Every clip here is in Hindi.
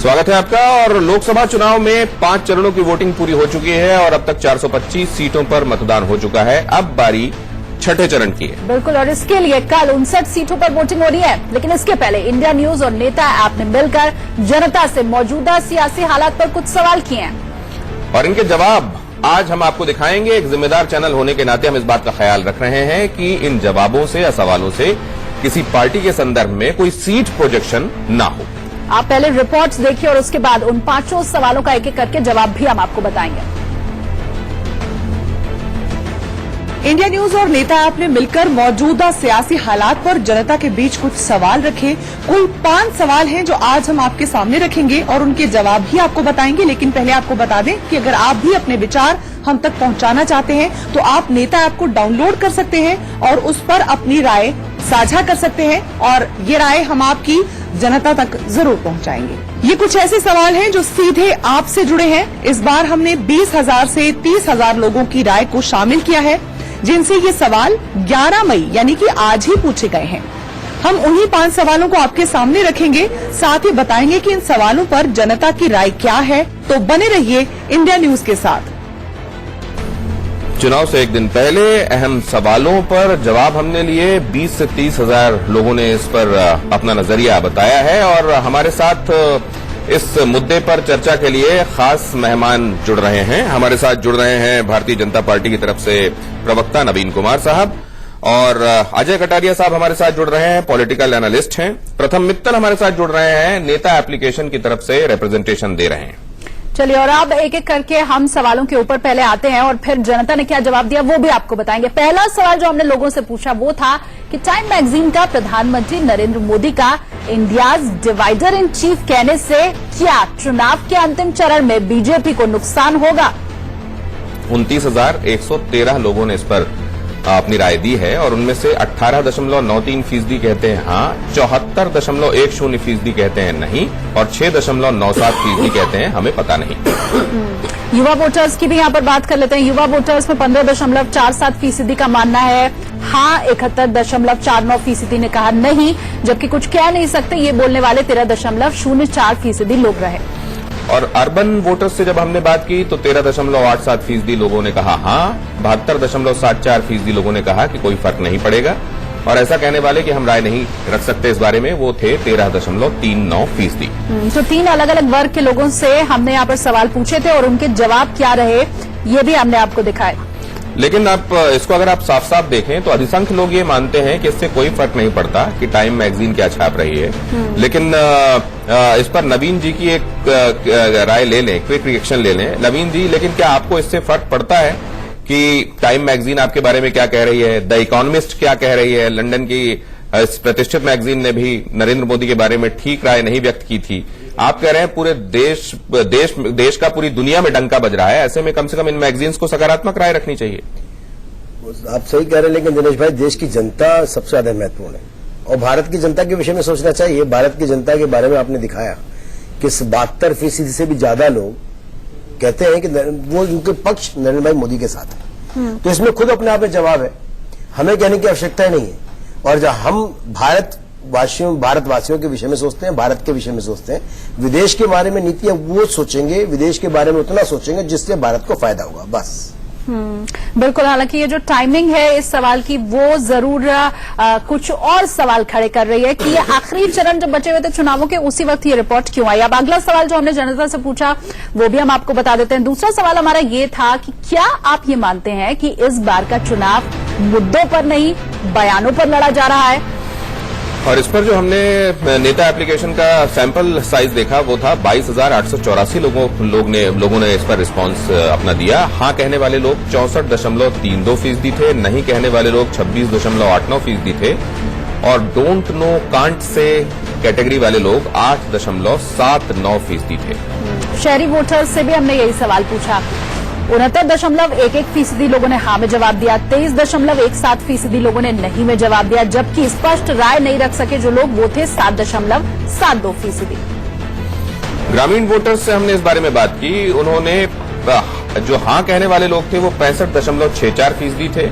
स्वागत है आपका। और लोकसभा चुनाव में 5 चरणों की वोटिंग पूरी हो चुकी है और अब तक 425 सीटों पर मतदान हो चुका है। अब बारी छठे चरण की है। बिल्कुल, और इसके लिए कल 59 सीटों पर वोटिंग हो रही है। लेकिन इसके पहले इंडिया न्यूज और नेता ऐप ने मिलकर जनता से मौजूदा सियासी हालात पर कुछ सवाल किए हैं और इनके जवाब आज हम आपको दिखाएंगे। एक जिम्मेदार चैनल होने के नाते हम इस बात का ख्याल रख रहे हैं कि इन जवाबों से या सवालों से किसी पार्टी के संदर्भ में कोई सीट प्रोजेक्शन ना हो। आप पहले रिपोर्ट्स देखिए और उसके बाद उन 5 सवालों का एक एक करके जवाब भी हम आपको बताएंगे। इंडिया न्यूज और नेता ऐप ने मिलकर मौजूदा सियासी हालात पर जनता के बीच कुछ सवाल रखे। कुल 5 सवाल हैं जो आज हम आपके सामने रखेंगे और उनके जवाब भी आपको बताएंगे। लेकिन पहले आपको बता दें कि अगर आप भी अपने विचार हम तक पहुंचाना चाहते हैं तो आप नेता ऐप को डाउनलोड कर सकते हैं और उस पर अपनी राय साझा कर सकते हैं और ये राय हम आपकी जनता तक जरूर पहुंचाएंगे। ये कुछ ऐसे सवाल हैं जो सीधे आपसे जुड़े हैं। इस बार हमने 20,000 से 30,000 लोगों की राय को शामिल किया है, जिनसे ये सवाल 11 मई यानी कि आज ही पूछे गए हैं। हम उन्हीं 5 सवालों को आपके सामने रखेंगे, साथ ही बताएंगे कि इन सवालों पर जनता की राय क्या है। तो बने रहिए इंडिया न्यूज के साथ। चुनाव से एक दिन पहले अहम सवालों पर जवाब हमने लिए। 20 से 30,000 लोगों ने इस पर अपना नजरिया बताया है और हमारे साथ इस मुद्दे पर चर्चा के लिए खास मेहमान जुड़ रहे हैं। हमारे साथ जुड़ रहे हैं भारतीय जनता पार्टी की तरफ से प्रवक्ता नवीन कुमार साहब और अजय कटारिया साहब हमारे साथ जुड़ रहे हैं, पॉलिटिकल एनालिस्ट हैं। प्रथम मित्तल हमारे साथ जुड़ रहे हैं, नेता एप्लीकेशन की तरफ से रिप्रेजेंटेशन दे रहे हैं। चलिए, और अब एक एक करके हम सवालों के ऊपर पहले आते हैं और फिर जनता ने क्या जवाब दिया वो भी आपको बताएंगे। पहला सवाल जो हमने लोगों से पूछा वो था कि टाइम मैगजीन का प्रधानमंत्री नरेंद्र मोदी का इंडियाज डिवाइडर इन चीफ कहने से क्या चुनाव के अंतिम चरण में बीजेपी को नुकसान होगा। 29,113 लोगों ने इस पर अपनी राय दी है और उनमें से 18.93% कहते हैं हाँ, 74.10% कहते हैं नहीं और 6.97% कहते हैं हमें पता नहीं। युवा वोटर्स की भी यहाँ पर बात कर लेते हैं। युवा वोटर्स में 15.47% का मानना है हाँ, 71.49% ने कहा नहीं, जबकि कुछ कह नहीं सकते ये बोलने वाले 13.04% लोग रहे। और अर्बन वोटर्स से जब हमने बात की तो 13.87% लोगों ने कहा हाँ, 72.74% लोगों ने कहा कि कोई फर्क नहीं पड़ेगा और ऐसा कहने वाले कि हम राय नहीं रख सकते इस बारे में वो थे 13.39%। तो 3 अलग अलग वर्ग के लोगों से हमने यहाँ पर सवाल पूछे थे और उनके जवाब क्या रहे ये भी हमने आपको दिखाए। लेकिन आप इसको अगर आप साफ साफ देखें तो अधिसंख्य लोग ये मानते हैं कि इससे कोई फर्क नहीं पड़ता कि टाइम मैगजीन क्या छाप रही है। लेकिन इस पर नवीन जी की एक राय ले लें, क्विक रिएक्शन ले लें। नवीन जी, लेकिन क्या आपको इससे फर्क पड़ता है कि टाइम मैगजीन आपके बारे में क्या कह रही है, द इकोनॉमिस्ट क्या कह रही है, लंदन की प्रतिष्ठित मैगजीन ने भी नरेंद्र मोदी के बारे में ठीक राय नहीं व्यक्त की थी। आप कह रहे हैं पूरे देश का पूरी दुनिया में डंका बज रहा है, ऐसे में कम से कम इन मैगजीन्स को सकारात्मक राय रखनी चाहिए। आप सही कह रहे हैं, लेकिन दिनेश भाई देश की जनता सबसे ज्यादा महत्वपूर्ण है और भारत की जनता के विषय में सोचना चाहिए। भारत की जनता के बारे में आपने दिखाया कि 72% से भी ज्यादा लोग कहते हैं कि वो उनके पक्ष नरेंद्र भाई मोदी के साथ है। तो इसमें खुद अपने आप में जवाब है, हमें कहने की आवश्यकता नहीं है। और जब हम भारतवासियों के विषय में सोचते हैं, भारत के विषय में सोचते हैं, विदेश के बारे में नीतियां वो सोचेंगे, विदेश के बारे में उतना सोचेंगे जिससे भारत को फायदा होगा, बस। बिल्कुल। हालांकि ये जो टाइमिंग है इस सवाल की वो जरूर कुछ और सवाल खड़े कर रही है कि ये आखिरी चरण जब बचे हुए थे चुनावों के उसी वक्त ये रिपोर्ट क्यों आई। अब अगला सवाल जो हमने जनता से पूछा वो भी हम आपको बता देते हैं। दूसरा सवाल हमारा ये था कि क्या आप ये मानते हैं कि इस बार का चुनाव मुद्दों पर नहीं बयानों पर लड़ा जा रहा है। और इस पर जो हमने नेता एप्लीकेशन का सैंपल साइज देखा वो था 22,884 लोगों ने इस पर रिस्पांस अपना दिया। हाँ कहने वाले लोग 64.32% थे, नहीं कहने वाले लोग 26.89% थे और don't know can't say category वाले लोग 8.79% थे। शहरी वोटर्स से भी हमने यही सवाल पूछा। 69.11% लोगों ने हाँ में जवाब दिया, 23.17% लोगों ने नहीं में जवाब दिया, जबकि स्पष्ट राय नहीं रख सके जो लोग वो थे 7.72%। ग्रामीण वोटर्स से हमने इस बारे में बात की। उन्होंने जो हाँ कहने वाले लोग थे वो 65.64% थे,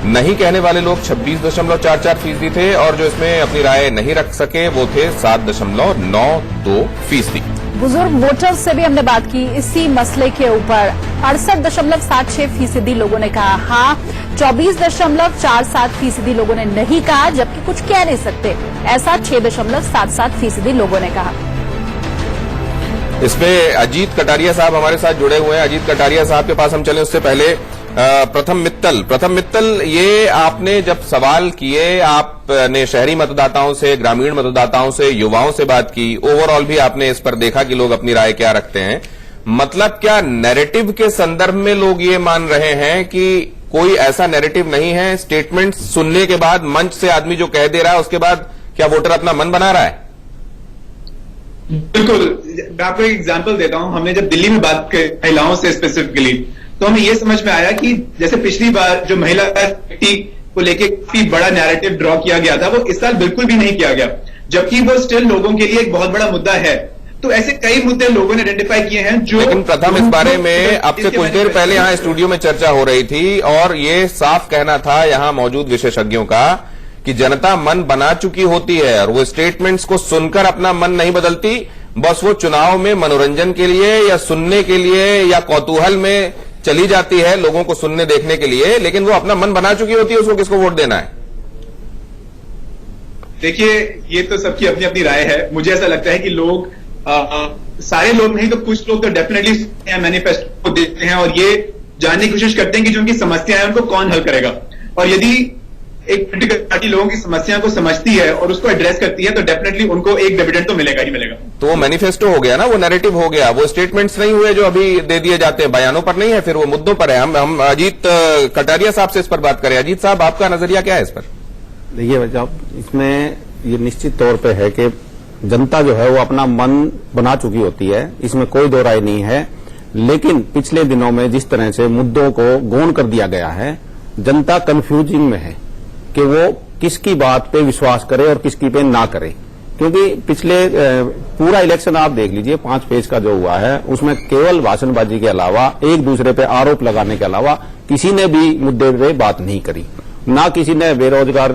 नहीं कहने वाले लोग 26.44% थे और जो इसमें अपनी राय नहीं रख सके वो थे 7.92%। बुजुर्ग वोटर्स से भी हमने बात की इसी मसले के ऊपर। 68.76% लोगों ने कहा हाँ, 24.47% लोगों ने नहीं कहा, जबकि कुछ कह नहीं सकते ऐसा 6.77% लोगों ने कहा। इसमें अजीत कटारिया साहब हमारे साथ जुड़े हुए हैं। अजीत कटारिया साहब के पास हम चले उससे पहले प्रथम मित्तल, ये आपने जब सवाल किए, आपने शहरी मतदाताओं से, ग्रामीण मतदाताओं से, युवाओं से बात की, ओवरऑल भी आपने इस पर देखा कि लोग अपनी राय क्या रखते हैं। मतलब क्या नैरेटिव के संदर्भ में लोग ये मान रहे हैं कि कोई ऐसा नैरेटिव नहीं है, स्टेटमेंट सुनने के बाद, मंच से आदमी जो कह दे रहा है उसके बाद क्या वोटर अपना मन बना रहा है? बिल्कुल, मैं आपको एक एग्जांपल देता हूं। हमने जब दिल्ली में बात की महिलाओं से स्पेसिफिकली, तो हमें यह समझ में आया कि जैसे पिछली बार जो महिला को लेके काफी बड़ा नैरेटिव ड्रॉ किया गया था, वो इस साल बिल्कुल भी नहीं किया गया, जबकि वो स्टिल लोगों के लिए एक बहुत बड़ा मुद्दा है। तो ऐसे कई मुद्दे लोगों ने आइडेंटिफाई किए हैं जो, लेकिन प्रथम इस बारे में आपसे कुछ देर पहले यहां स्टूडियो में चर्चा हो रही थी और ये साफ कहना था यहां मौजूद विशेषज्ञों का कि जनता मन बना चुकी होती है और वो स्टेटमेंट्स को सुनकर अपना मन नहीं बदलती, बस वो चुनाव में मनोरंजन के लिए या सुनने के लिए या कौतूहल में चली जाती है लोगों को सुनने देखने के लिए, लेकिन वो अपना मन बना चुकी होती है उसको किसको वोट देना है। देखिए, ये तो सबकी अपनी अपनी राय है। मुझे ऐसा लगता है कि लोग सारे लोग नहीं तो कुछ लोग तो डेफिनेटली मैनिफेस्टो को देखते हैं और ये जानने की कोशिश करते हैं कि जो उनकी समस्या है उनको कौन हल करेगा। और यदि एक पोलिटिकल पार्टी लोगों की समस्या को समझती है और उसको एड्रेस करती है तो डेफिनेटली उनको एक डिविडेंड तो मिलेगा ही मिलेगा। तो वो मैनिफेस्टो हो गया ना, वो नैरेटिव हो गया, वो स्टेटमेंट्स नहीं हुए जो अभी दे दिए जाते हैं, बयानों पर नहीं है, फिर वो मुद्दों पर है। हम अजीत कटारिया साहब से इस पर बात करें। अजीत साहब, आपका नजरिया क्या है इस पर? देखिए साहब, इसमें ये निश्चित तौर पे है कि जनता जो है वो अपना मन बना चुकी होती है, इसमें कोई दो राय नहीं है। लेकिन पिछले दिनों में जिस तरह से मुद्दों को गौण कर दिया गया है, जनता कंफ्यूजिंग में है कि वो किसकी बात पे विश्वास करे और किसकी पे ना करे। क्योंकि पिछले पूरा इलेक्शन आप देख लीजिए, 5 पेज का जो हुआ है उसमें केवल भाषणबाजी के अलावा, एक दूसरे पे आरोप लगाने के अलावा किसी ने भी मुद्दे पे बात नहीं करी। ना किसी ने बेरोजगार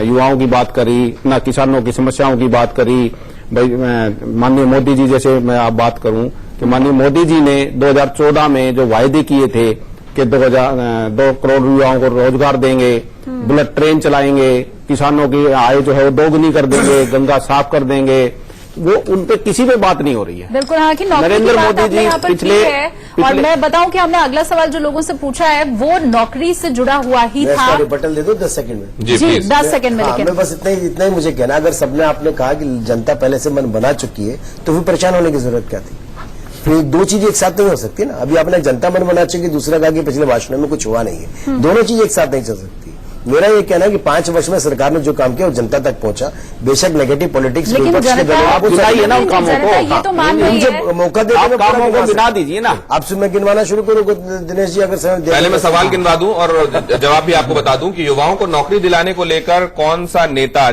युवाओं की बात करी, ना किसानों की समस्याओं की बात करी। भाई माननीय मोदी जी, जैसे मैं आप बात करूं कि माननीय मोदी जी ने 2014 में जो वायदे किए थे कि 2 करोड़ युवाओं को रोजगार देंगे, बुलेट ट्रेन चलाएंगे, किसानों की आय जो है वो दोगुनी कर देंगे, गंगा साफ कर देंगे, वो उन पे किसी पे बात नहीं हो रही है। बिल्कुल, हाँ, कि नरेंद्र मोदी जी पिछले और मैं बताऊं कि हमने अगला सवाल जो लोगों से पूछा है वो नौकरी से जुड़ा हुआ ही था। बटन दे दो 10 सेकंड में। जी 10 सेकंड में। लेकिन बस इतना ही मुझे कहना, अगर सबने आपने कहा कि जनता पहले से मन बना चुकी है तो फिर परेशान होने की जरूरत क्या थी? फिर दो चीजें एक साथ नहीं हो सकती ना। अभी आपने जनता मन बना चुकी, दूसरा कहा कि पिछले भाषणों में कुछ हुआ नहीं है, दोनों चीजें एक साथ नहीं चल सकती। मेरा ये कहना है कि 5 वर्ष में सरकार ने जो काम किया वो जनता तक पहुंचा। बेशक नेगेटिव पॉलिटिक्स लेकिन आप गिनाइए ना उन कामों को, ये तो मान रही है। मुझे मौका देकर आप कामों को गिना दीजिए ना। आपसे मैं गिनवाना शुरू करूँ दिनेश जी? अगर पहले मैं सवाल गिनवा दूं और जवाब भी आपको बता दूं कि युवाओं को नौकरी दिलाने को लेकर कौन सा नेता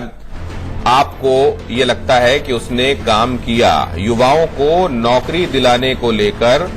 आपको ये लगता है कि उसने काम किया? युवाओं को नौकरी दिलाने को लेकर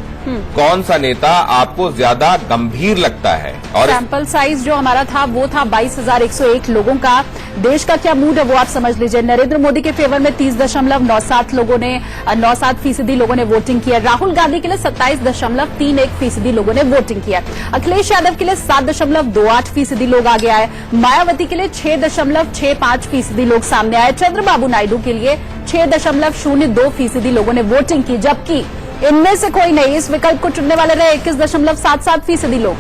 कौन सा नेता आपको ज्यादा गंभीर लगता है? और सैंपल साइज जो हमारा था वो था 22,101 लोगों का। देश का क्या मूड है वो आप समझ लीजिए। नरेंद्र मोदी के फेवर में 30.97% लोगों ने वोटिंग किया। राहुल गांधी के लिए 27.31% लोगों ने वोटिंग किया। अखिलेश यादव के लिए 7.28% लोग आगे आए। मायावती के लिए 6.65% लोग सामने आए। चंद्रबाबू नायडू के लिए 6.02% लोगों ने वोटिंग की, जबकि इनमें से कोई नहीं इस विकल्प को चुनने वाले रहे 21.77% लोग।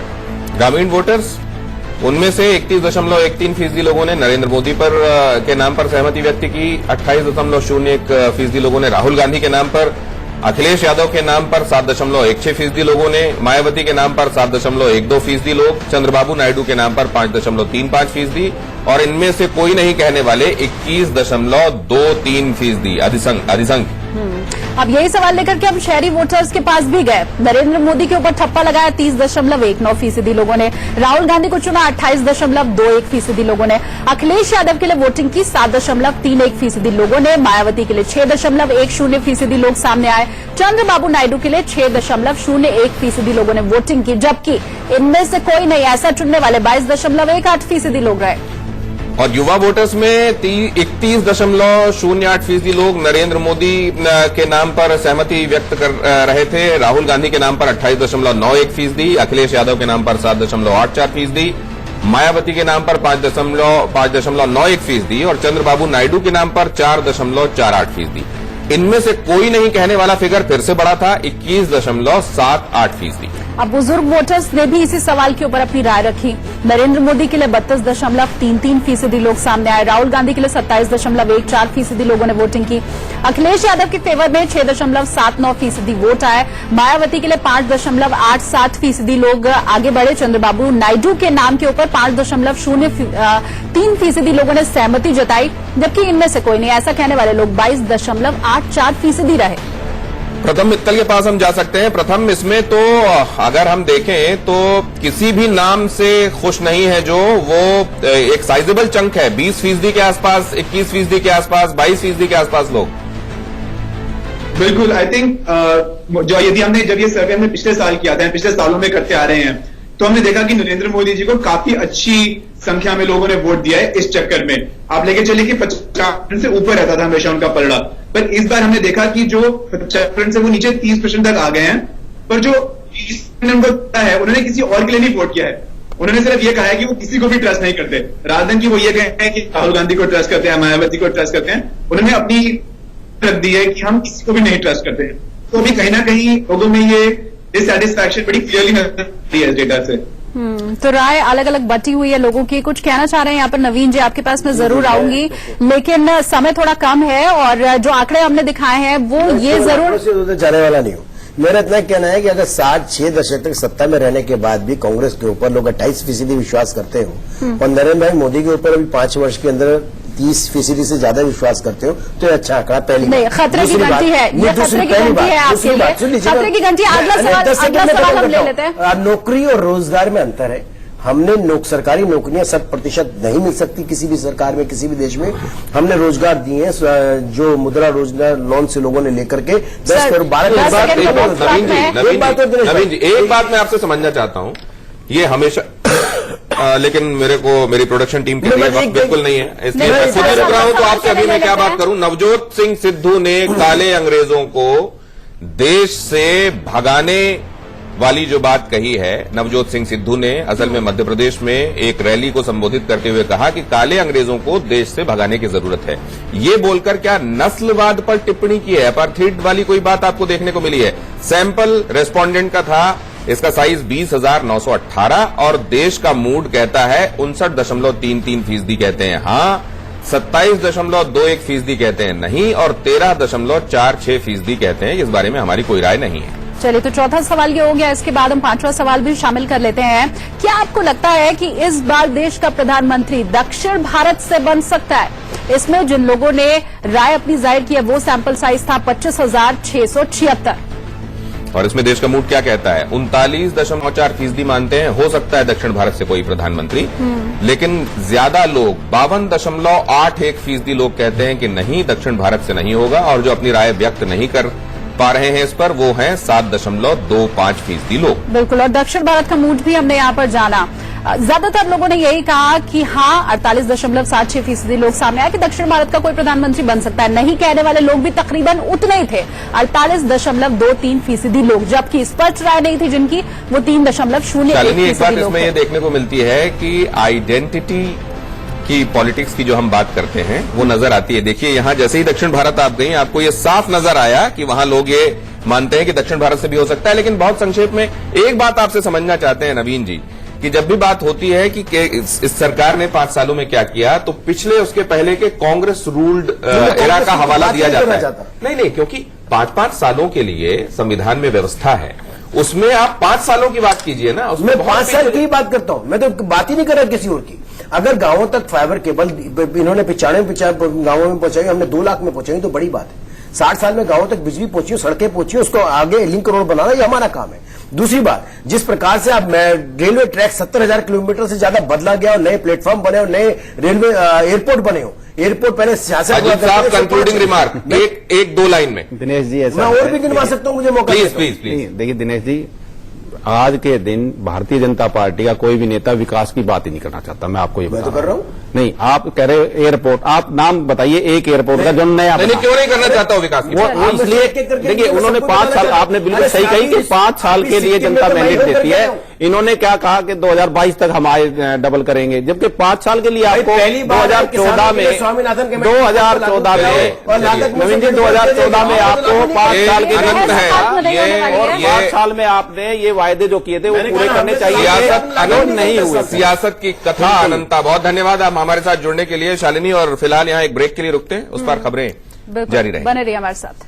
ग्रामीण वोटर्स, उनमें से 31.13% लोगों ने नरेंद्र मोदी पर के नाम पर सहमति व्यक्त की। 28.01% लोगों ने राहुल गांधी के नाम पर, अखिलेश यादव के नाम पर 7.16% लोगों ने, मायावती के नाम पर 7.12% लोग, चंद्रबाबू नायडू के नाम पर 5.35% और इनमें से कोई नहीं कहने वाले 21.23% अधिसंख्य। अब यही सवाल लेकर के हम शहरी वोटर्स के पास भी गए। नरेंद्र मोदी के ऊपर ठप्पा लगाया 30.19% लोगों ने। राहुल गांधी को चुना 28.21% लोगों ने। अखिलेश यादव के लिए वोटिंग की 7.31% लोगों ने। मायावती के लिए 6.10% लोग सामने आए। चंद्रबाबू नायडू के लिए 6.01% लोगों ने वोटिंग की, जबकि इनमें से कोई नहीं ऐसा चुनने वाले 22.18% लोग रहे। और युवा वोटर्स में 31.08% लोग नरेंद्र मोदी के नाम पर सहमति व्यक्त कर रहे थे। राहुल गांधी के नाम पर 28.91%, अखिलेश यादव के नाम पर 7.84%, मायावती के नाम पर 5.91% और चंद्रबाबू नायडू के नाम पर 4.48%। इनमें से कोई नहीं कहने वाला फिगर फिर से बढ़ा था 21.78%। अब बुजुर्ग वोटर्स ने भी इसी सवाल के ऊपर अपनी राय रखी। नरेंद्र मोदी के लिए 32.33% लोग सामने आए। राहुल गांधी के लिए 27.14% लोगों ने वोटिंग की। अखिलेश यादव के फेवर में 6.79% वोट आए। मायावती के लिए 5.87% लोग आगे बढ़े। चंद्रबाबू नायडू के नाम के ऊपर 5.03% लोगों ने सहमति जताई, जबकि इनमें से कोई नहीं ऐसा कहने वाले लोग 22.84% रहे। प्रथम मित्तल के पास हम जा सकते हैं। प्रथम, इसमें तो अगर हम देखें तो किसी भी नाम से खुश नहीं है जो वो एक साइजेबल चंक है, 20% के आसपास, 21% के आसपास, 22% के आसपास लोग। बिल्कुल, आई थिंक जो यदि हमने जब ये सर्वे हमने पिछले साल किया था, पिछले सालों में करते आ रहे हैं, तो हमने देखा कि नरेंद्र मोदी जी को काफी अच्छी संख्या में लोगों ने वोट दिया है। इस चक्कर में आप लेके चलिए कि 50% से ऊपर रहता था हमेशा उनका पलड़ा, पर इस बार हमने देखा कि जो 50% से वो नीचे 30% तक आ गए हैं। पर जो 30% उनको है, उन्होंने किसी और के लिए नहीं वोट किया है। उन्होंने सिर्फ ये कहा है कि वो किसी को भी ट्रस्ट नहीं करते, रादर कि वो ये कहें कि राहुल गांधी को ट्रस्ट करते हैं, मायावती को ट्रस्ट करते हैं। उन्होंने अपनी रख दी है कि हम किसी को भी नहीं ट्रस्ट करते हैं। तो अभी कहीं ना कहीं लोगों में ये डिससैटिस्फैक्शन बड़ी क्लियरली नजर आती है इस डेटा से। तो राय अलग अलग बटी हुई है लोगों की। कुछ कहना चाह रहे हैं यहाँ पर नवीन जी, आपके पास मैं जरूर आऊंगी, लेकिन समय थोड़ा कम है और जो आंकड़े हमने दिखाए हैं वो ये जरूर जाने वाला नहीं हूँ। मेरा इतना कहना है कि अगर 6 दशक तक सत्ता में रहने के बाद भी कांग्रेस के ऊपर लोग 28% विश्वास करते हो और नरेंद्र भाई मोदी के ऊपर अभी 5 वर्ष के अंदर 30% से ज्यादा विश्वास करते हो, तो ये अच्छा आंकड़ा। पहली नहीं, खतरे की घंटी है, ये खतरे की घंटी है आपके लिए, खतरे की घंटी। अगला सवाल हम ले लेते हैं। नौकरी और रोजगार में अंतर है। हमने सरकारी नौकरियां 100% नहीं मिल सकती किसी भी सरकार में, किसी भी देश में। हमने रोजगार दिए हैं जो मुद्रा रोजगार लोन से लोगों ने लेकर के 10 करोड़ 12 नवीन जी, एक बात मैं आपसे समझना चाहता हूं, ये हमेशा लेकिन मेरी प्रोडक्शन टीम के लिए वक्त बिल्कुल नहीं है, इसलिए मैं खुद ही रुक रहा हूं। तो आपसे अभी मैं क्या बात करूं, नवजोत सिंह सिद्धू ने काले अंग्रेजों को देश से भगाने वाली जो बात कही है, नवजोत सिंह सिद्धू ने असल में मध्य प्रदेश में एक रैली को संबोधित करते हुए कहा कि काले अंग्रेजों को देश से भगाने की जरूरत है। ये बोलकर क्या नस्लवाद पर टिप्पणी की है? अपार्थाइड वाली कोई बात आपको देखने को मिली है? सैंपल रेस्पोंडेंट का था, इसका साइज 20,918 और देश का मूड कहता है 59.33% कहते हैं हाँ, 27.21% कहते हैं नहीं और 13.46% कहते हैं इस बारे में हमारी कोई राय नहीं है। चलिए, तो चौथा सवाल ये हो गया। इसके बाद हम 5वां सवाल भी शामिल कर लेते हैं। क्या आपको लगता है कि इस बार देश का प्रधानमंत्री दक्षिण भारत से बन सकता है? इसमें जिन लोगों ने राय अपनी जाहिर की है वो सैंपल साइज था 25,676 और इसमें देश का मूड क्या कहता है? 39.4% मानते हैं हो सकता है दक्षिण भारत से कोई प्रधानमंत्री, लेकिन ज्यादा लोग 52.81% लोग कहते हैं कि नहीं, दक्षिण भारत से नहीं होगा। और जो अपनी राय व्यक्त नहीं कर पा रहे हैं इस पर वो हैं 7.25% लोग। बिल्कुल, और दक्षिण भारत का मूड भी हमने यहाँ पर जाना। ज्यादातर लोगों ने यही कहा कि हाँ, 48.76% लोग सामने आए कि दक्षिण भारत का कोई प्रधानमंत्री बन सकता है। नहीं कहने वाले लोग भी तकरीबन उतने ही थे, 48.23% लोग, जबकि स्पष्ट राय नहीं थी जिनकी वो 3.01% एक बात इसमें ये देखने को मिलती है कि आइडेंटिटी की पॉलिटिक्स की जो हम बात करते हैं वो नजर आती है। देखिए, यहां जैसे ही दक्षिण भारत आप गई आपको ये साफ नजर आया कि वहां लोग ये मानते हैं कि दक्षिण भारत से भी हो सकता है। लेकिन बहुत संक्षेप में एक बात आपसे समझना चाहते हैं नवीन जी, कि जब भी बात होती है कि इस सरकार ने 5 सालों में क्या किया, तो पिछले उसके पहले के कांग्रेस रूल्ड एरा का हवाला दिया जाता है। नहीं, क्योंकि 5-5 सालों के लिए संविधान में व्यवस्था है, उसमें आप 5 सालों की बात कीजिए ना। उसमें 5 साल की बात करता हूं, मैं तो बात ही नहीं कर रहा किसी और की। अगर गांवों तक फाइबर केबल इन्होंने 95 गांवों में पहुंचाई, हमने 2 लाख में पहुंचाई, तो बड़ी बात है। 60 साल में गांवों तक बिजली पहुंची, सड़कें पहुंची, उसको आगे लिंक रोड बनाना ये हमारा काम है। दूसरी बात, जिस प्रकार से अब रेलवे ट्रैक 70,000 किलोमीटर से ज्यादा बदला गया और नए प्लेटफॉर्म बने और नए रेलवे एयरपोर्ट बने हो, एयरपोर्ट पहले सियासत कंक्लूडिंग रिमार्क एक 2 लाइन में दिनेश जी, मैं और भी गिनवा सकता हूँ, मुझे मौका प्लीज। देखिए दिनेश जी, आज के दिन भारतीय जनता पार्टी का कोई भी नेता विकास की बात ही नहीं करना चाहता। मैं आपको ये मैं बता तो कर रहा हूं। नहीं, आप कह रहे हो एयरपोर्ट, आप नाम बताइए एक एयरपोर्ट का जो नया नहीं, बना। क्यों नहीं करना चाहता हूँ विकास की बात? वो इसलिए देखिए उन्होंने 5 साल, आपने बिल्कुल सही कही कि 5 साल के लिए जनता मैंडेट देती है। इन्होंने क्या कहा कि 2022 तक हम आय डबल करेंगे, जबकि 5 साल के लिए आपको 2014 में नवीन जी 2014 में आपको 5 साल के लिए अनंत है और 5 साल में आपने ये वायदे जो किए थे वो पूरे करने चाहिए। सियासत अनंत नहीं हुए। सियासत की कथा अनंता। बहुत धन्यवाद आप हमारे साथ जुड़ने के लिए शालिनी। और फिलहाल यहाँ एक ब्रेक के लिए रुकते हैं, उस पर खबरें जारी रहेंगी। बने रहिए हमारे साथ।